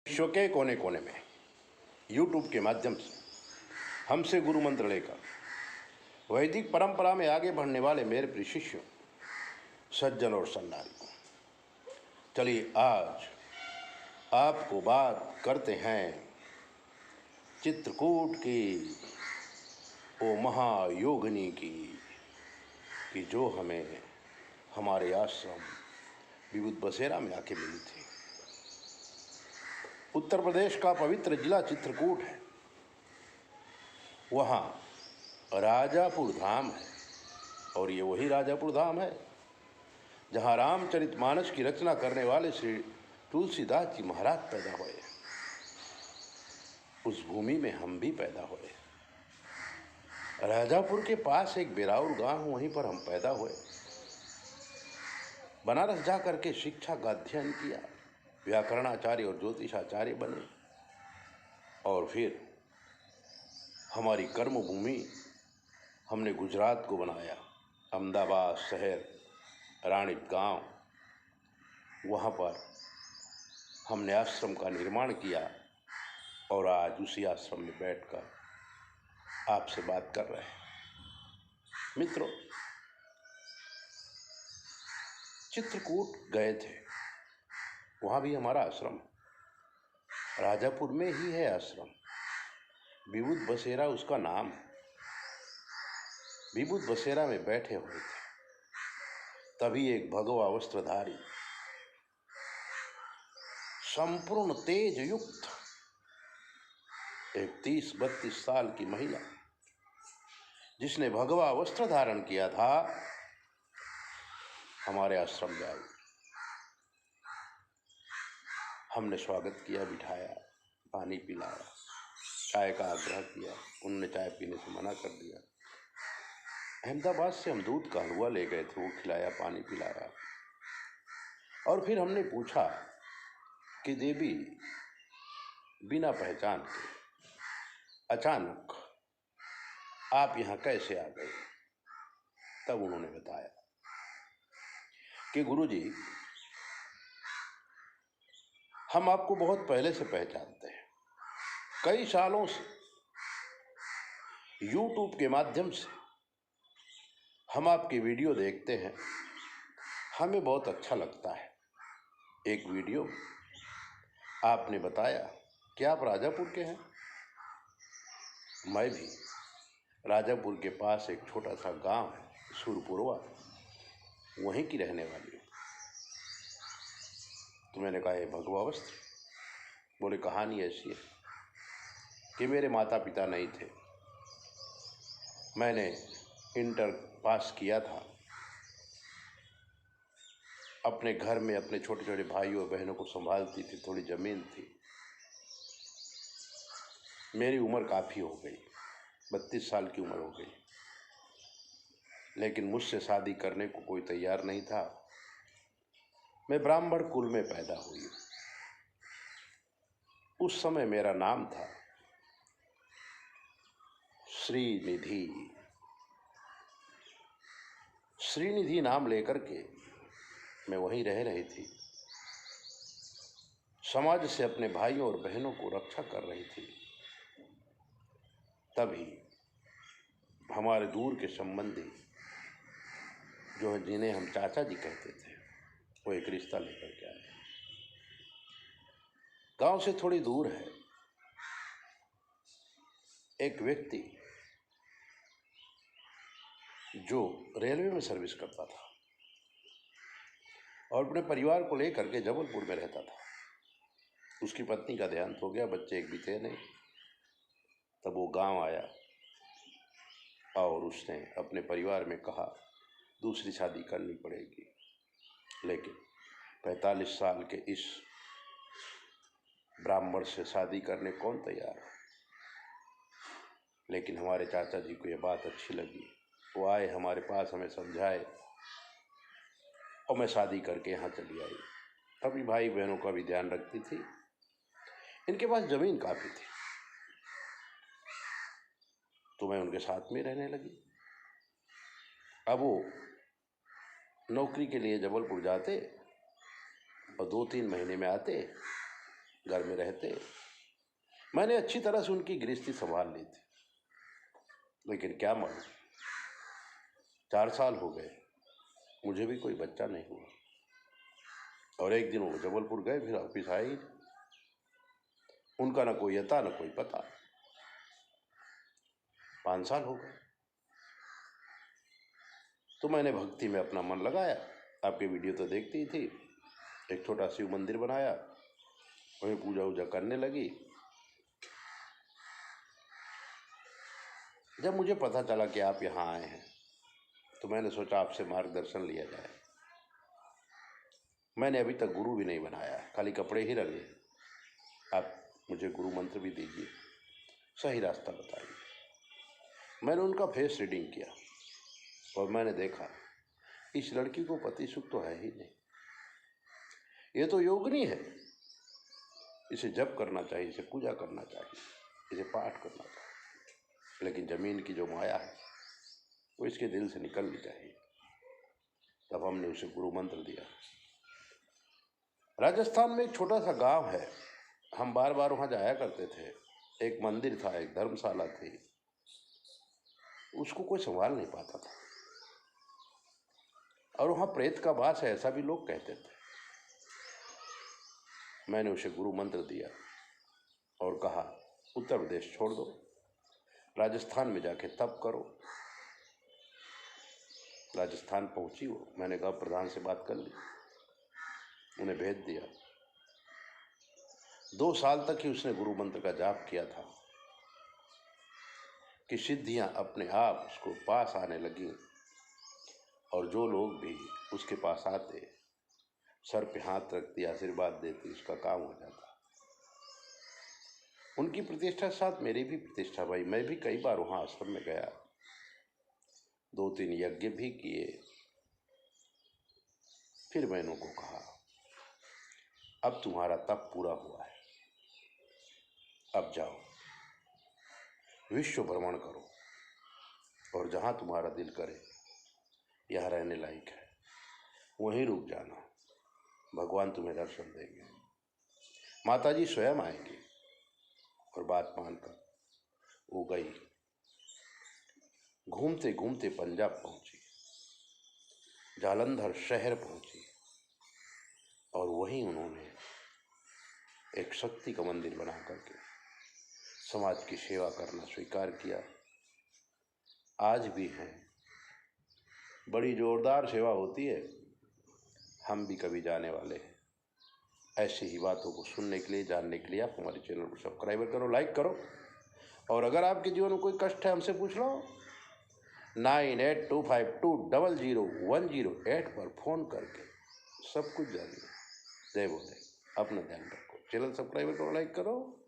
विश्व के कोने कोने में यूट्यूब के माध्यम से हमसे गुरु मंत्र लेकर वैदिक परंपरा में आगे बढ़ने वाले मेरे प्रिय शिष्यों, सज्जन और सन्नारियों, चलिए आज आपको बात करते हैं चित्रकूट की वो महायोगिनी की कि जो हमें हमारे आश्रम विभूत बसेरा में आके मिली थी। उत्तर प्रदेश का पवित्र जिला चित्रकूट है। वहाँ राजापुर धाम है और ये वही राजापुर धाम है जहाँ रामचरितमानस की रचना करने वाले श्री तुलसीदास जी महाराज पैदा हुए। उस भूमि में हम भी पैदा हुए। राजापुर के पास एक बिराउर गांव, वहीं पर हम पैदा हुए। बनारस जा करके शिक्षा का अध्ययन किया, व्याकरणाचार्य और ज्योतिषाचार्य बने और फिर हमारी कर्म भूमि हमने गुजरात को बनाया। अहमदाबाद शहर, रानीप गांव, वहाँ पर हमने आश्रम का निर्माण किया और आज उसी आश्रम में बैठकर आपसे बात कर रहे हैं। मित्रों, चित्रकूट गए थे, वहाँ भी हमारा आश्रम है। राजापुर में ही है आश्रम, विभूत बसेरा उसका नाम है। विभूत बसेरा में बैठे हुए थे, तभी एक भगवा वस्त्रधारी संपूर्ण तेज युक्त एक 30-32 साल की महिला, जिसने भगवा वस्त्र धारण किया था, हमारे आश्रम में आई। हमने स्वागत किया, बिठाया, पानी पिलाया, चाय का आग्रह किया। उन्होंने चाय पीने से मना कर दिया। अहमदाबाद से हम दूध का हलवा ले गए थे, वो खिलाया, पानी पिलाया। और फिर हमने पूछा कि देवी, बिना पहचान के अचानक आप यहाँ कैसे आ गए? तब उन्होंने बताया कि गुरुजी, हम आपको बहुत पहले से पहचानते हैं। कई सालों से YouTube के माध्यम से हम आपकी वीडियो देखते हैं, हमें बहुत अच्छा लगता है। एक वीडियो आपने बताया कि आप राजापुर के हैं। मैं भी राजापुर के पास एक छोटा सा गांव है, सुरपुरवा, वहीं की रहने वाली हूँ। तो मैंने कहा, ये भगवा वस्त्र? बोले, कहानी ऐसी है कि मेरे माता पिता नहीं थे। मैंने इंटर पास किया था। अपने घर में अपने छोटे छोटे भाइयों और बहनों को संभालती थी, थोड़ी ज़मीन थी। मेरी उम्र काफ़ी हो गई, 32 साल की उम्र हो गई, लेकिन मुझसे शादी करने को कोई तैयार नहीं था। मैं ब्राह्मण कुल में पैदा हुई। उस समय मेरा नाम था श्रीनिधि। श्रीनिधि नाम लेकर के मैं वहीं रह रही थी। समाज से अपने भाइयों और बहनों को रक्षा कर रही थी। तभी हमारे दूर के संबंधी, जो है, जिन्हें हम चाचा जी कहते थे, वो एक रिश्ता लेकर के आए। गांव से थोड़ी दूर है एक व्यक्ति जो रेलवे में सर्विस करता था और अपने परिवार को लेकर के जबलपुर में रहता था। उसकी पत्नी का देहांत हो गया, बच्चे एक भी थे नहीं। तब वो गांव आया और उसने अपने परिवार में कहा, दूसरी शादी करनी पड़ेगी। लेकिन 45 साल के इस ब्राह्मण से शादी करने कौन तैयार है? लेकिन हमारे चाचा जी को ये बात अच्छी लगी। वो आए हमारे पास, हमें समझाए और मैं शादी करके यहाँ चली आई। तभी भाई बहनों का भी ध्यान रखती थी। इनके पास ज़मीन काफ़ी थी, तो मैं उनके साथ में रहने लगी। अब वो नौकरी के लिए जबलपुर जाते और 2-3 महीने में आते घर में रहते। मैंने अच्छी तरह से उनकी गृहस्थी संभाल ली थी, लेकिन क्या मालूम 4 साल हो गए, मुझे भी कोई बच्चा नहीं हुआ। और एक दिन वो जबलपुर गए, फिर वापिस आए ही। उनका ना कोई अता ना कोई पता। 5 साल हो गए। तो मैंने भक्ति में अपना मन लगाया। आपके वीडियो तो देखती ही थी। एक छोटा शिव मंदिर बनाया, वहीं पूजा वूजा करने लगी। जब मुझे पता चला कि आप यहाँ आए हैं, तो मैंने सोचा आपसे मार्गदर्शन लिया जाए। मैंने अभी तक गुरु भी नहीं बनाया, खाली कपड़े ही रंगे। आप मुझे गुरु मंत्र भी दीजिए, सही रास्ता बताइए। मैंने उनका फेस रीडिंग किया और मैंने देखा इस लड़की को पति सुख तो है ही नहीं। ये तो योगिनी है, इसे जप करना चाहिए, इसे पूजा करना चाहिए, इसे पाठ करना चाहिए, लेकिन जमीन की जो माया है वो इसके दिल से निकलनी चाहिए। तब हमने उसे गुरु मंत्र दिया। राजस्थान में एक छोटा सा गांव है, हम बार बार वहाँ जाया करते थे। एक मंदिर था, एक धर्मशाला थी, उसको कोई संभाल नहीं पाता था, और वहाँ प्रेत का वास है ऐसा भी लोग कहते थे। मैंने उसे गुरु मंत्र दिया और कहा उत्तर प्रदेश छोड़ दो, राजस्थान में जाके तप करो। राजस्थान पहुंची वो। मैंने कहा प्रधान से बात कर ली, उन्हें भेज दिया। 2 साल तक ही उसने गुरु मंत्र का जाप किया था कि सिद्धियां अपने आप उसको पास आने लगी, और जो लोग भी उसके पास आते सर पे हाथ रखती, आशीर्वाद देती, उसका काम हो जाता। उनकी प्रतिष्ठा के साथ मेरी भी प्रतिष्ठा भाई। मैं भी कई बार वहाँ आश्रम में गया, 2-3 यज्ञ भी किए। फिर मैंने उनको कहा अब तुम्हारा तप पूरा हुआ है, अब जाओ विश्व भ्रमण करो, और जहाँ तुम्हारा दिल करे यहाँ रहने लायक है वहीं रुक जाना, भगवान तुम्हें दर्शन देंगे। माताजी स्वयं आएंगी। और बात मानकर वो गई। घूमते घूमते पंजाब पहुंची, जालंधर शहर पहुंची, और वहीं उन्होंने एक शक्ति का मंदिर बना करके समाज की सेवा करना स्वीकार किया। आज भी हैं, बड़ी जोरदार सेवा होती है। हम भी कभी जाने वाले हैं। ऐसी ही बातों को सुनने के लिए, जानने के लिए आप हमारे चैनल को सब्सक्राइब करो, लाइक करो। और अगर आपके जीवन में कोई कष्ट है हमसे पूछ लो, 9825200108 पर फ़ोन करके सब कुछ जानिए। जय बोले। अपना ध्यान रखो। चैनल सब्सक्राइब करो, लाइक करो।